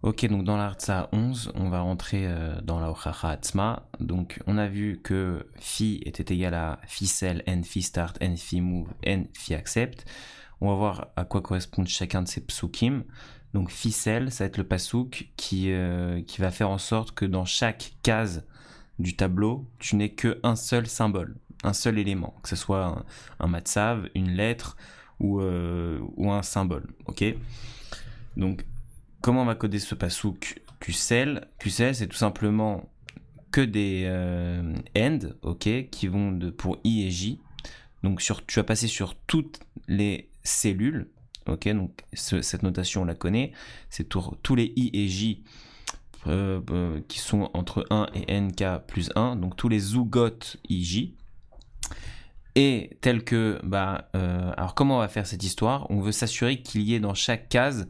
Ok, donc dans l'Artsa 11, on va rentrer dans la Ochacha Atzma. Donc on a vu que phi était égal à phi sell, n phi start, n phi move, n phi accept. On va voir à quoi correspondent chacun de ces psukim. Donc phi sell, ça va être le pasuk qui va faire en sorte que dans chaque case du tableau, tu n'aies qu'un seul symbole, un seul élément, que ce soit un matzav, une lettre ou un symbole. Ok. Donc comment on va coder ce pasuk QCell? QCell, c'est tout simplement que des end, ok, qui vont pour I et J. Donc tu vas passer sur toutes les cellules, ok. Donc cette notation on la connaît, c'est tous les I et J qui sont entre 1 et nk plus 1, donc tous les zoogotes IJ. Et tel que, alors comment on va faire cette histoire? On veut s'assurer qu'il y ait dans chaque case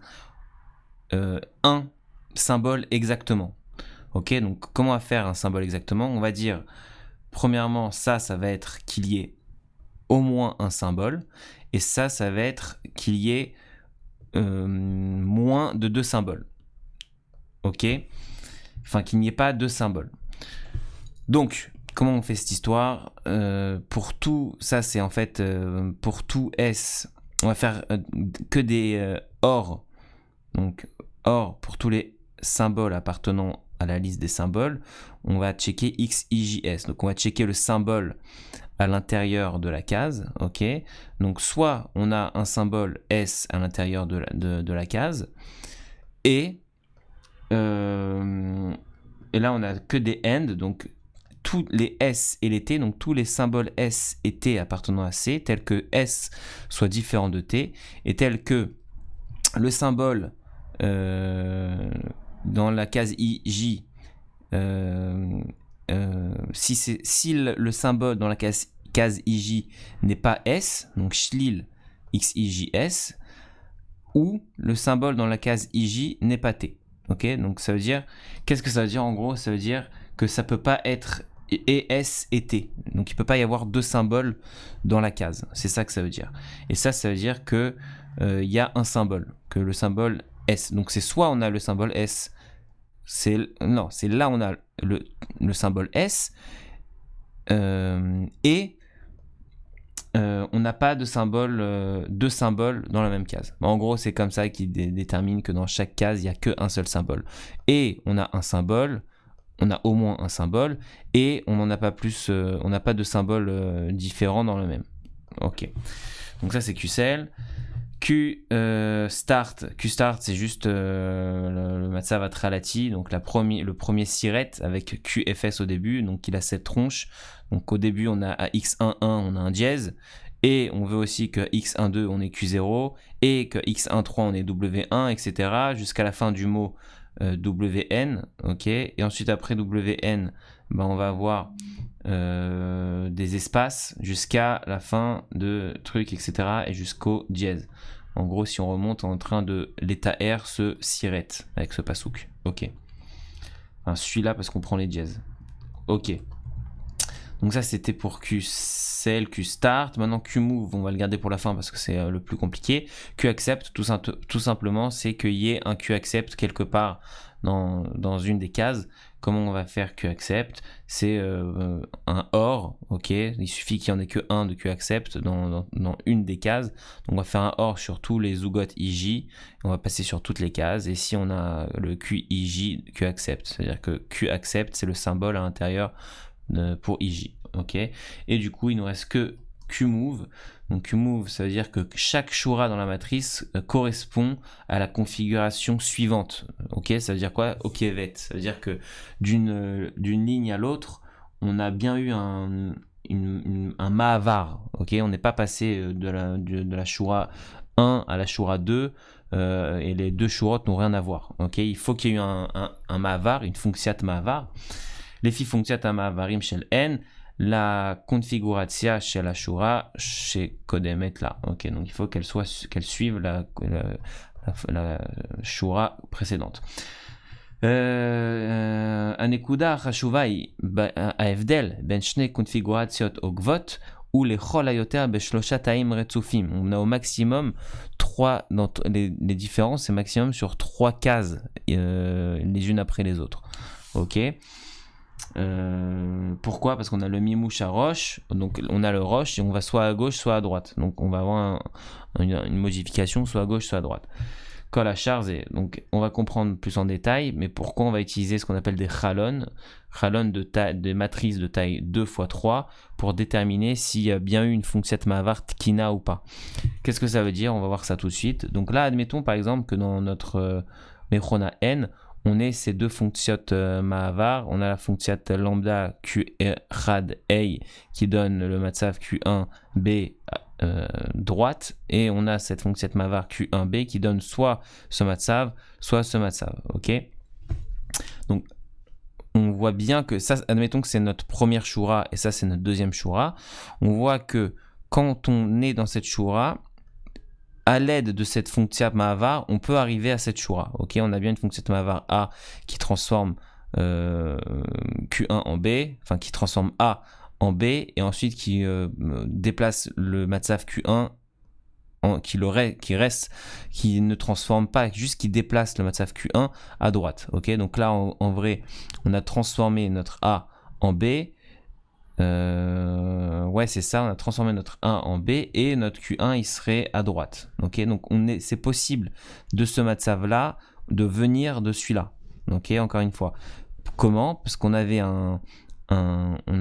un symbole exactement. Ok, donc comment on va faire un symbole exactement? On va dire, premièrement, ça va être qu'il y ait au moins un symbole, et ça va être qu'il y ait moins de 2 symboles. Ok, enfin qu'il n'y ait pas de symboles. Donc, comment on fait cette histoire? Pour tout, ça c'est en fait pour tout S, on va faire que des OR. Donc, OR pour tous les symboles appartenant à la liste des symboles, on va checker X, I, J, S. Donc, on va checker le symbole à l'intérieur de la case, ok. Donc, soit on a un symbole S à l'intérieur de la case, et là, on a que des AND, donc tous les S et les T, donc tous les symboles S et T appartenant à C, tels que S soit différent de T, et tels que le symbole dans la case IJ, si le symbole dans la case IJ n'est pas S, donc Shlil XIJS, ou le symbole dans la case IJ n'est pas T. Ok, donc ça veut dire, qu'est-ce que ça veut dire en gros? Ça veut dire que ça peut pas être S et T. Donc il peut pas y avoir 2 symboles dans la case. C'est ça que ça veut dire. Et ça veut dire que y a un symbole, que le symbole S. Donc c'est soit on a le symbole S, c'est là on a le symbole S, et on n'a pas de symbole, deux symboles dans la même case. En gros, c'est comme ça qu'il détermine que dans chaque case, il n'y a qu'un seul symbole. Et on a un symbole, on a au moins un symbole, et on n'en a pas plus, on n'a pas de symbole différent dans le même. Ok. Donc ça, c'est QCL. Qstart, c'est juste le Matzav Atralati, donc le premier siret avec QFS au début, donc il a cette tronche. Donc au début on a à x11 on a un dièse, et on veut aussi que x12 on ait Q0, et que x13 on ait W1, etc. jusqu'à la fin du mot WN, ok. Et ensuite après WN, on va avoir des espaces jusqu'à la fin de truc, etc. et jusqu'au dièse. En gros, si on remonte, on est en train de l'état R se siret avec ce pasouk. Ok. Enfin, celui-là parce qu'on prend les dièses. Ok. Donc ça, c'était pour QCell, QStart. Maintenant, QMove, on va le garder pour la fin parce que c'est le plus compliqué. QAccept, tout simplement, c'est qu'il y ait un QAccept quelque part dans une des cases. Comment on va faire QAccept? C'est un OR, ok. Il suffit qu'il n'y en ait que un de QAccept dans une des cases. Donc on va faire un OR sur tous les zoogotes IJ. On va passer sur toutes les cases. Et si on a le QIJ, QAccept, c'est-à-dire que QAccept, c'est le symbole à l'intérieur pour IJ, ok. Et du coup, il nous reste que QMove. Donc QMove, ça veut dire que chaque shura dans la matrice correspond à la configuration suivante, ok. Ça veut dire quoi? Ok, vet. Ça veut dire que d'une ligne à l'autre, on a bien eu un ma'avar, ok. On n'est pas passé de la shura 1 à la shura 2, et les deux shurot n'ont rien à voir, ok. Il faut qu'il y ait eu un ma'avar, une fonctiat ma'avar. Les fonctiat ma'avarim shel n, la configuration chez la shura chez kodemet là, ok. Donc il faut qu'elle suive la shura précédente. הנקודה החשובה היא ההבדל בין שני קונפיגורציות עוקבות ou les chol hayoter beshlosha taim retzufim. On a au maximum 3, dans les différences, c'est maximum sur 3 cases, les unes après les autres. Ok. Pourquoi? Parce qu'on a le mimouche à roche, donc on a le roche et on va soit à gauche soit à droite, donc on va avoir une modification soit à gauche soit à droite. Kol hachar zeh, donc on va comprendre plus en détail, mais pourquoi on va utiliser ce qu'on appelle des chalon de matrices de taille 2 x 3 pour déterminer s'il y a bien eu une fonctionnette mavar tkina ou pas. Qu'est-ce que ça veut dire? On va voir ça tout de suite. Donc là, admettons par exemple que dans notre Mechona N, on ait ces deux fonctionnettes Mahavar. On a la fonctionnette lambda Q1 A qui donne le matzav Q1 B droite, et on a cette fonctionnette Mahavar Q1 B qui donne soit ce matzav, soit ce matzav. Ok. Donc on voit bien que ça, admettons que c'est notre première shura et ça c'est notre deuxième shura. On voit que quand on est dans cette shura, à l'aide de cette fonction Mahavar, on peut arriver à cette shura. Ok, on a bien une fonction Mahavar A qui transforme Q1 en B, enfin qui transforme A en B, et ensuite qui déplace le matzav Q1 qui reste, qui ne transforme pas, juste qui déplace le matzav Q1 à droite. Ok, donc là en vrai, on a transformé notre A en B. Ouais, c'est ça, on a transformé notre 1 en B et notre Q1 il serait à droite. Ok, donc c'est possible de ce matzav là de venir de celui-là. Ok, encore une fois. Comment? Parce qu'on avait on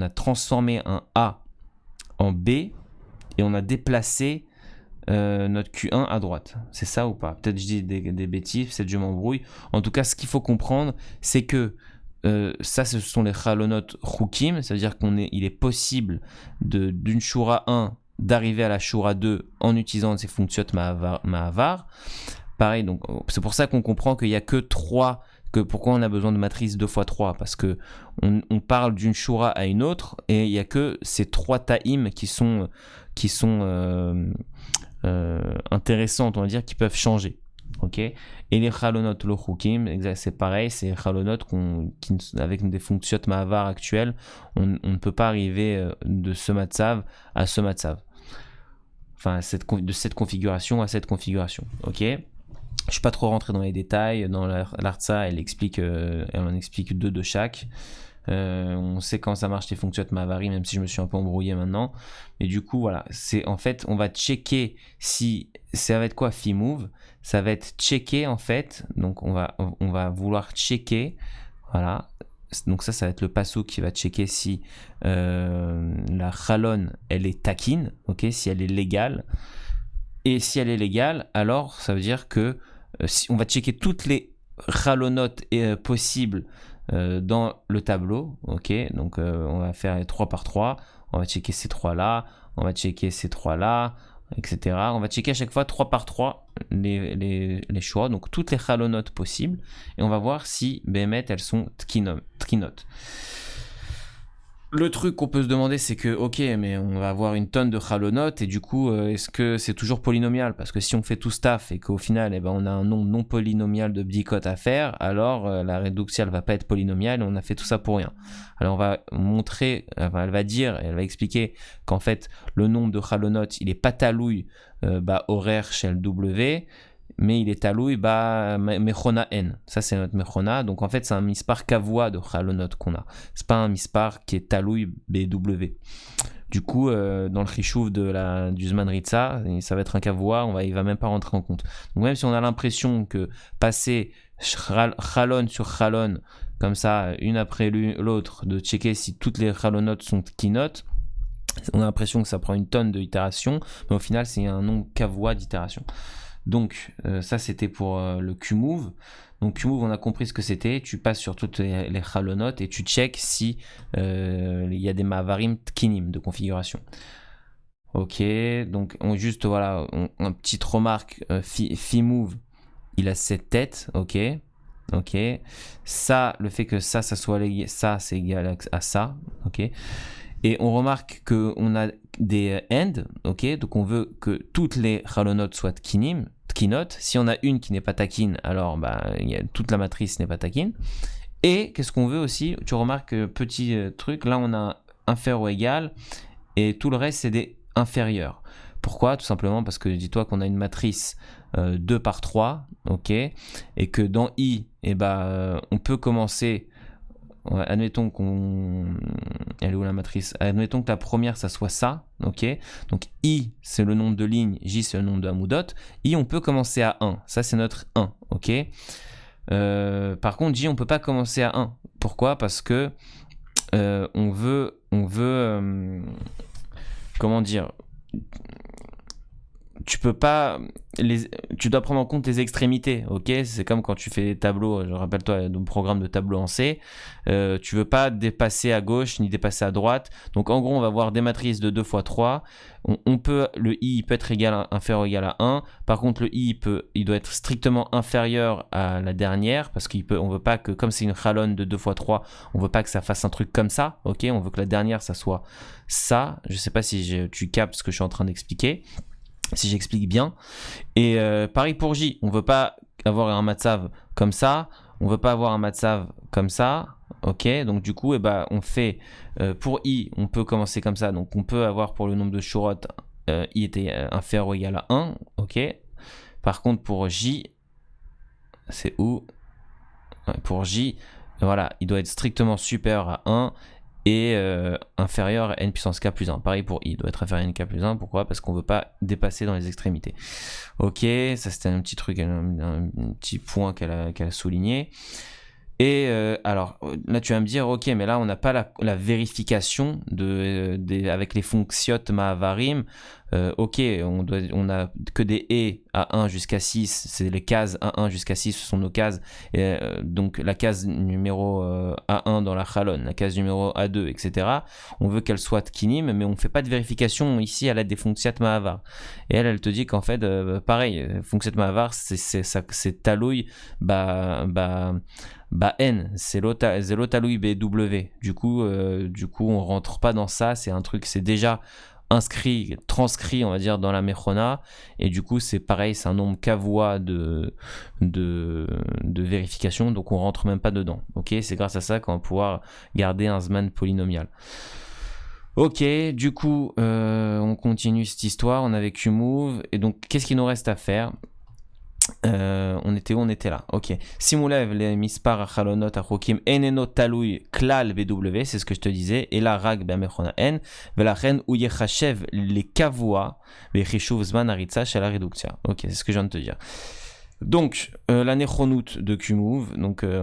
a transformé un A en B et on a déplacé notre Q1 à droite. C'est ça ou pas? Peut-être je dis des bêtises, peut-être je m'embrouille. En tout cas, ce qu'il faut comprendre, c'est que ça, ce sont les chalonot chukim, c'est-à-dire il est possible d'une shura 1 d'arriver à la shura 2 en utilisant ces fonctions Mahavar. Pareil, donc c'est pour ça qu'on comprend qu'il n'y a que 3, pourquoi on a besoin de matrice 2 x 3, parce que on parle d'une shura à une autre et il n'y a que ces 3 ta'im qui sont intéressantes, on va dire, qui peuvent changer. Ok, et les chalonot lo chukim, c'est pareil, c'est chalonot avec des fonctions Mahavar actuelles, on ne peut pas arriver de ce matzav à ce matzav. Enfin, de cette configuration à cette configuration. Ok, je suis pas trop rentré dans les détails. Dans l'Artsa, elle en explique 2 de chaque. On sait quand ça marche les fonctions Mahavari, même si je me suis un peu embrouillé maintenant. Et du coup, voilà, en fait, on va checker si ça va être quoi Fimove. Ça va être checker en fait. Donc on va vouloir checker. Voilà. Donc ça va être le passo qui va checker si la chalon elle est taquine, ok, si elle est légale. Et si elle est légale, alors ça veut dire que si on va checker toutes les chalonotes possibles dans le tableau, ok. Donc on va faire 3 par 3. On va checker ces 3 là, on va checker ces 3 là, etc. On va checker à chaque fois 3 par 3 les choix, donc toutes les chalonotes possibles, et on va voir si Bémet elles sont trinotes. Le truc qu'on peut se demander, c'est que, ok, mais on va avoir une tonne de chalonotes, et du coup, est-ce que c'est toujours polynomial? Parce que si on fait tout staff et qu'au final, on a un nombre non polynomial de bdikot à faire, alors la réduction, elle va pas être polynomiale, et on a fait tout ça pour rien. Alors on va montrer, elle va dire, elle va expliquer qu'en fait, le nombre de chalonotes, il est pas talouille horaire chez le W, mais il est talouille mechona n. Ça c'est notre mechona, donc en fait c'est un mispar kavua de chalonot qu'on a. C'est pas un mispar qui est talouille bw. Du coup dans le chishouv du zman ritza, ça va être un kavua, il va même pas rentrer en compte. Donc même si on a l'impression que passer chalon sur chalon comme ça une après l'autre, de checker si toutes les chalonotes sont kinotes, on a l'impression que ça prend une tonne d'itérations, mais au final c'est un nombre kavua d'itérations. Donc ça c'était pour le Qmove. Donc Qmove, on a compris ce que c'était. Tu passes sur toutes les chalonotes et tu check si il y a des mavarim tkinim de configuration. Ok, donc juste voilà, une petite remarque. Fimove, il a 7 têtes. Ok. Ça, le fait que ça soit ça, c'est égal à ça. Ok. Et on remarque qu'on a des end, ok, donc on veut que toutes les chalonotes soient tkinot. Si on a une qui n'est pas taquine, alors toute la matrice n'est pas taquine. Et qu'est-ce qu'on veut aussi? Tu remarques, petit truc, là on a inférieur ou égal, et tout le reste, c'est des inférieurs. Pourquoi? Tout simplement parce que dis-toi qu'on a une matrice 2 par 3, ok, et que dans I, on peut commencer. Ouais, admettons qu'on. Elle est où la matrice? Admettons que la première, ça soit ça, ok? Donc I, c'est le nombre de lignes, J, c'est le nombre de Hamoudot. I, on peut commencer à 1. Ça, c'est notre 1, ok? Par contre, J, on peut pas commencer à 1. Pourquoi? Parce que on veut comment dire? Tu peux pas tu dois prendre en compte les extrémités, ok? C'est comme quand tu fais des tableaux, je rappelle-toi ton programme de tableau en C, tu veux pas dépasser à gauche ni dépasser à droite. Donc en gros, on va avoir des matrices de 2 fois 3. Le i peut être inférieur ou égal à 1. Par contre, le i il doit être strictement inférieur à la dernière parce on veut pas que, comme c'est une chalonne de 2 fois 3, on veut pas que ça fasse un truc comme ça, ok? On veut que la dernière, ça soit ça. Je sais pas si tu captes ce que je suis en train d'expliquer, si j'explique bien. Et pareil pour J, on veut pas avoir un matzav comme ça, on veut pas avoir un matzav comme ça, ok? Donc du coup, on fait, pour I, on peut commencer comme ça, donc on peut avoir pour le nombre de shurot, I était inférieur ou égal à 1, ok? Par contre, pour J, c'est où? Pour J, voilà, il doit être strictement supérieur à 1, et inférieur à n puissance k plus 1. Pareil pour i, doit être inférieur à n k plus 1. Pourquoi? Parce qu'on ne veut pas dépasser dans les extrémités. Ok, ça c'était un petit truc, un petit point qu'elle a souligné. Et alors là tu vas me dire, ok, mais là on n'a pas la vérification avec les fonctions Mahavarim. Ok, on a que des et à 1 jusqu'à 6, c'est les cases à 1 jusqu'à 6, ce sont nos cases. Et, donc la case numéro A1 dans la chalon, la case numéro A2, etc. On veut qu'elle soit tkinim, mais on ne fait pas de vérification ici à l'aide des fonctions Mahavar. Et elle te dit qu'en fait, pareil, fonctions Mahavar, c'est talouille, N, c'est l'otaloui BW. Du coup, on rentre pas dans ça. C'est un truc, c'est déjà transcrit, on va dire, dans la Mechona. Et du coup, c'est pareil, c'est un nombre kavua de vérification. Donc, on rentre même pas dedans. Ok, c'est grâce à ça qu'on va pouvoir garder un Zman polynomial. Ok, du coup, on continue cette histoire. On avait QMove. Et donc, qu'est-ce qu'il nous reste à faire? On était où? On était là. Ok. Simulev les mispar achalonot achokim eneno talui klal bw, c'est ce que je te disais. Et la rag b'amechona n velachen ou yechachev les kavua bechishuv zman aritza shel reductia. Ok, c'est ce que je viens de te dire. Donc, la nechonut de QMove, donc elle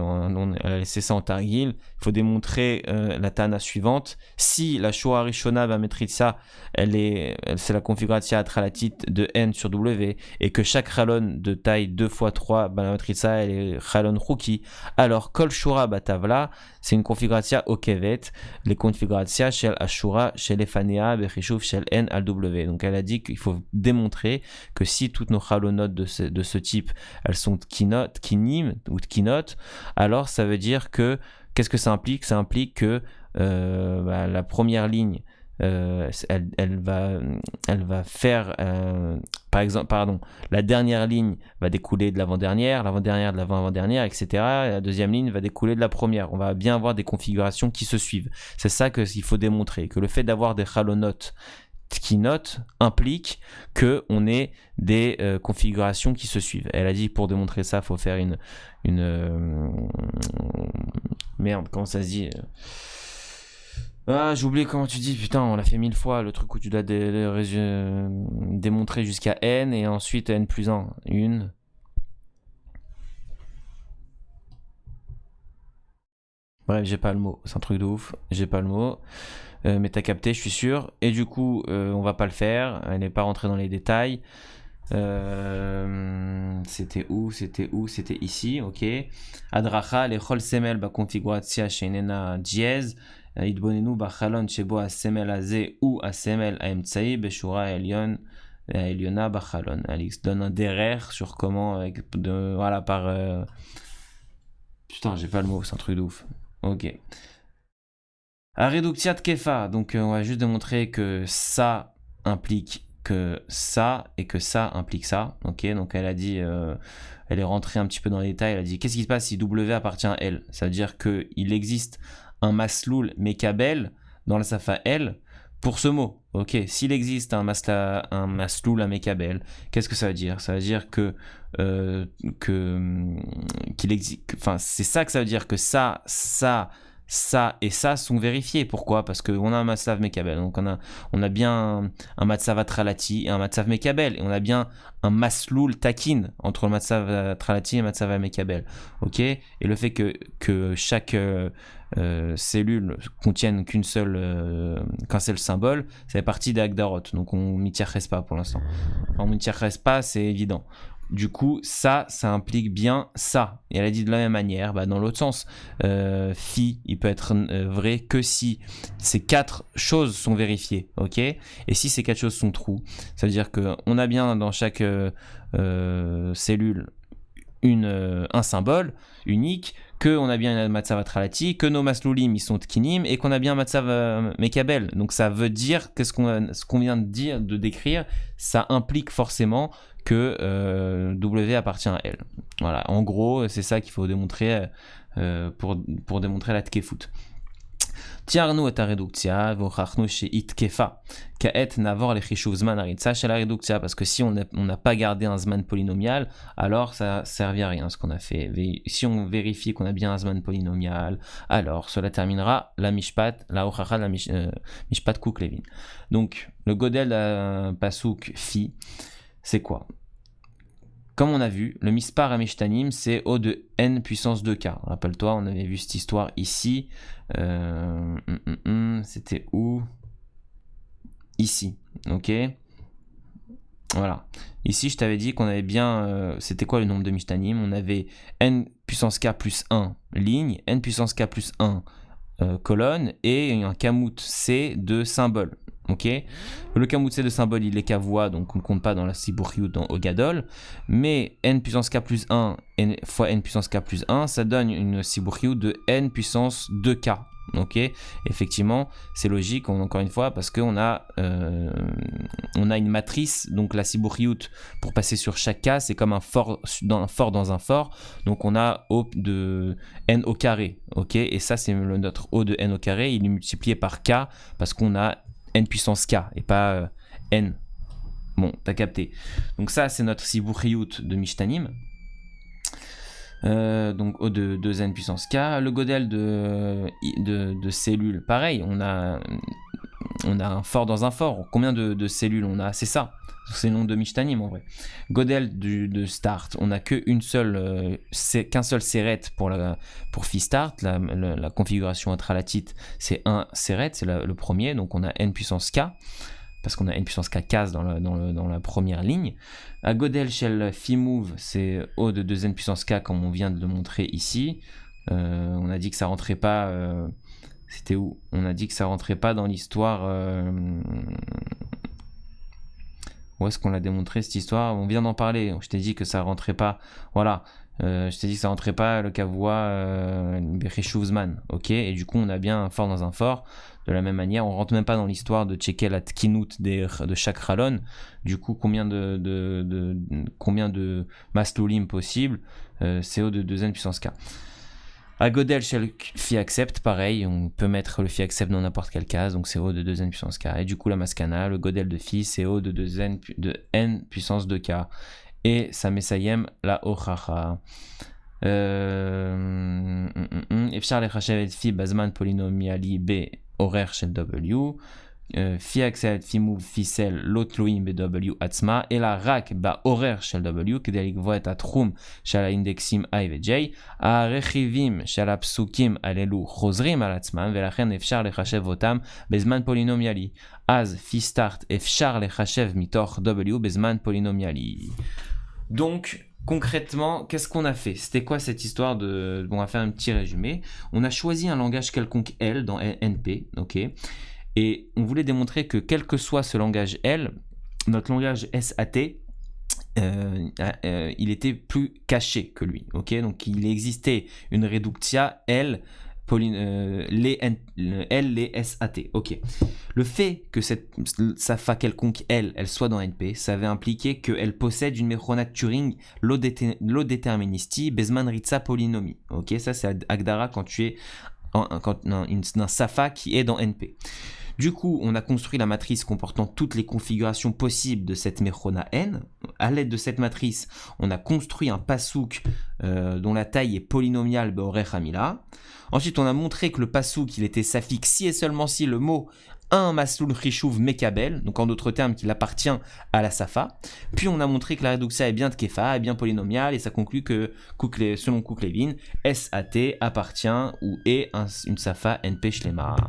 a laissé ça en targil. Il faut démontrer la tana suivante. Si la Shoah Rishona Bametritsa, c'est la configuration atralatit de N sur W, et que chaque chalon de taille 2 x 3 Bametritsa, elle est chalon Ruki, alors Kol Shura Batavla, c'est une configuration Okevet, les configurations shel Ashura, shel Efanea, Bechishuv, shel N al W. Donc elle a dit qu'il faut démontrer que si toutes nos chalonotes de ce type, elles sont tkinim ou tkinot, alors ça veut dire que, qu'est-ce que ça implique? Ça implique que la première ligne, elle va faire, par exemple, la dernière ligne va découler de l'avant-dernière, l'avant-dernière de l'avant-avant-dernière, etc. Et la deuxième ligne va découler de la première. On va bien avoir des configurations qui se suivent. C'est ça qu'il faut démontrer, que le fait d'avoir des chalonotes Tkinot implique qu'on ait des configurations qui se suivent. Elle a dit pour démontrer ça, il faut faire merde, comment ça se dit? J'ai oublié comment tu dis, putain, on l'a fait 1000 fois, le truc où tu dois démontrer jusqu'à n et ensuite n plus 1. Bref, j'ai pas le mot, c'est un truc de ouf, j'ai pas le mot. Mais t'as capté, je suis sûr. Et du coup, on va pas le faire. Elle n'est pas rentrée dans les détails. C'était où? C'était ici, ok. Adracha, les chol semel ba configuration shenena dièse. Idbonenu ba chalon shebo a semel azé ou a semel a emtsaï beshura eliona ba chalon. Alix donne un derrière sur comment, voilà, par. Putain, j'ai pas le mot, c'est un truc de ouf. Ok. À Reductia de Kefa, donc on va juste démontrer que ça implique que ça et que ça implique ça. Ok, donc elle a dit, elle est rentrée un petit peu dans les détails. Elle a dit qu'est-ce qui se passe si W appartient à L? Ça veut dire qu'il existe un masloul mekabel dans la safa L pour ce mot. Ok, s'il existe un masloul, un mekabel, qu'est-ce que ça veut dire? Ça veut dire qu'il existe. Enfin, c'est ça que ça veut dire, que ça et ça sont vérifiés. Pourquoi? Parce qu'on a un matzav mekabel. Donc on a bien un matzav atralati et un matzav mekabel. Et on a bien un masloul takin entre le matzav atralati et le matzav mekabel. Ok? Et le fait que chaque cellule contienne qu'un seul symbole, ça fait partie des Agdarot. Donc on m'y tieresse pas pour l'instant. Enfin, on m'y tieresse pas, c'est évident. Du coup, ça implique bien ça. Et elle a dit de la même manière, dans l'autre sens. Phi, il peut être vrai que si ces 4 choses sont vérifiées, ok? Et si ces 4 choses sont true, ça veut dire qu'on a bien dans chaque cellule un symbole unique, qu'on a bien un matzav atralati, que nos masloulim ils sont tkinim et qu'on a bien un matzav mekabel. Donc ça veut dire que ce qu'on vient de décrire, ça implique forcément que W appartient à L. Voilà, en gros, c'est ça qu'il faut démontrer pour démontrer la tkefut. תיארנו את הרדוקציה והוכחנו שהיא תקפה. כעת נעבור לחישוב זמן הריצה של הרדוקציה, parce que si on n'a pas gardé un zman polynomial, alors ça servit à rien ce qu'on a fait. Si on vérifie qu'on a bien un zman polynomial, alors cela terminera la mishpat, la hochacha, la mishpat Kook-Levin. Donc le godel pasuk phi, c'est quoi? Comme on a vu, le mispar amishtanim, c'est O de n puissance 2k. Rappelle-toi, on avait vu cette histoire ici. C'était où? Ici, ok. Voilà. Ici, je t'avais dit qu'on avait bien... c'était quoi le nombre de mishtanim? On avait n puissance k plus 1 ligne, n puissance k plus 1 colonne, et un kamut c de symbole. Ok, le kamut c de symbole il est kavois, donc on ne compte pas dans la sibouriout dans Ogadol, mais n puissance k plus 1 fois n puissance k plus 1, ça donne une sibouriout de n puissance 2k. Ok, effectivement, c'est logique, encore une fois, parce qu'on a, une matrice, donc la sibouriout, pour passer sur chaque k, c'est comme un fort dans un fort, donc on a O de n au carré, ok, et ça c'est notre O de n au carré, il est multiplié par k, parce qu'on a n puissance k, et pas n. Bon, t'as capté. Donc ça, c'est notre sibouriout de Mishtanim. Donc O de 2n puissance k. Le godel de cellules, pareil, on a un fort dans un fort. Combien de cellules on a? C'est ça. C'est le nom de Mishtanim en vrai. Godel de start, on n'a qu'un seul seret pour phi start. La configuration intralatite, c'est un seret, c'est le premier. Donc on a n puissance k. Parce qu'on a n puissance k case dans la première ligne. À Godel shel phi move, c'est O de 2n puissance k, comme on vient de le montrer ici. On a dit que ça rentrait pas... c'était où? On a dit que ça rentrait pas dans l'histoire... où est-ce qu'on l'a démontré cette histoire? On vient d'en parler. Je t'ai dit que ça rentrait pas... Voilà. Je t'ai dit que ça rentrait pas le kavois Becheshuvzman. Ok? Et du coup, on a bien un fort dans un fort. De la même manière, on rentre même pas dans l'histoire de checker la tkinut de chaque ralon. Du coup, combien de masloulim possible? CO de 2n puissance k. À Godel shel phi accept, pareil, on peut mettre le phi accept dans n'importe quelle case, donc CO de 2n puissance k. Et du coup, la maskana, le Godel de phi, CO de n puissance 2k. Et sa mesayem, la hochacha. Efshar lechashev et phi bazman polynomiali b horaire shel w. Phi accept, phi move, phi sel, l'otloim bw atzma, et la rak ba horaire shel w, כדי לקבוע את התחום של האינדקסים i ו-j, הרכיבים של הפסוקים הללו חוזרים על עצמם, ולכן אפשר לחשב אותם בזמן פולינומיאלי. אז phi start אפשר לחשב מתוך w בזמן פולינומיאלי. Donc, concrètement, qu'est-ce qu'on a fait? C'était quoi cette histoire de... Bon, on va faire un petit résumé. On a choisi un langage quelconque L dans NP, ok? Et on voulait démontrer que quel que soit ce langage L, notre langage SAT, il était plus caché que lui, ok? Donc il existait une reductia L, les SAT, ok? Le fait que cette safa quelconque L, elle soit dans NP, ça avait impliqué qu'elle possède une méchonat Turing lo déterministi bezman ritza polynomie, ok? Ça c'est Agdara quand tu es un safa qui est dans NP. Du coup, on a construit la matrice comportant toutes les configurations possibles de cette Mechona N. À l'aide de cette matrice, on a construit un pasouk dont la taille est polynomiale Beorech Hamila. Ensuite, on a montré que le pasouk, il était saffique si et seulement si le mot a un Maslul Chishuv Mekabel, donc en d'autres termes qu'il appartient à la Safa. Puis on a montré que la réduction est bien Tkefa, est bien polynomiale, et ça conclut que, selon Kook-Levin, SAT appartient ou est une Safa NP Shlema.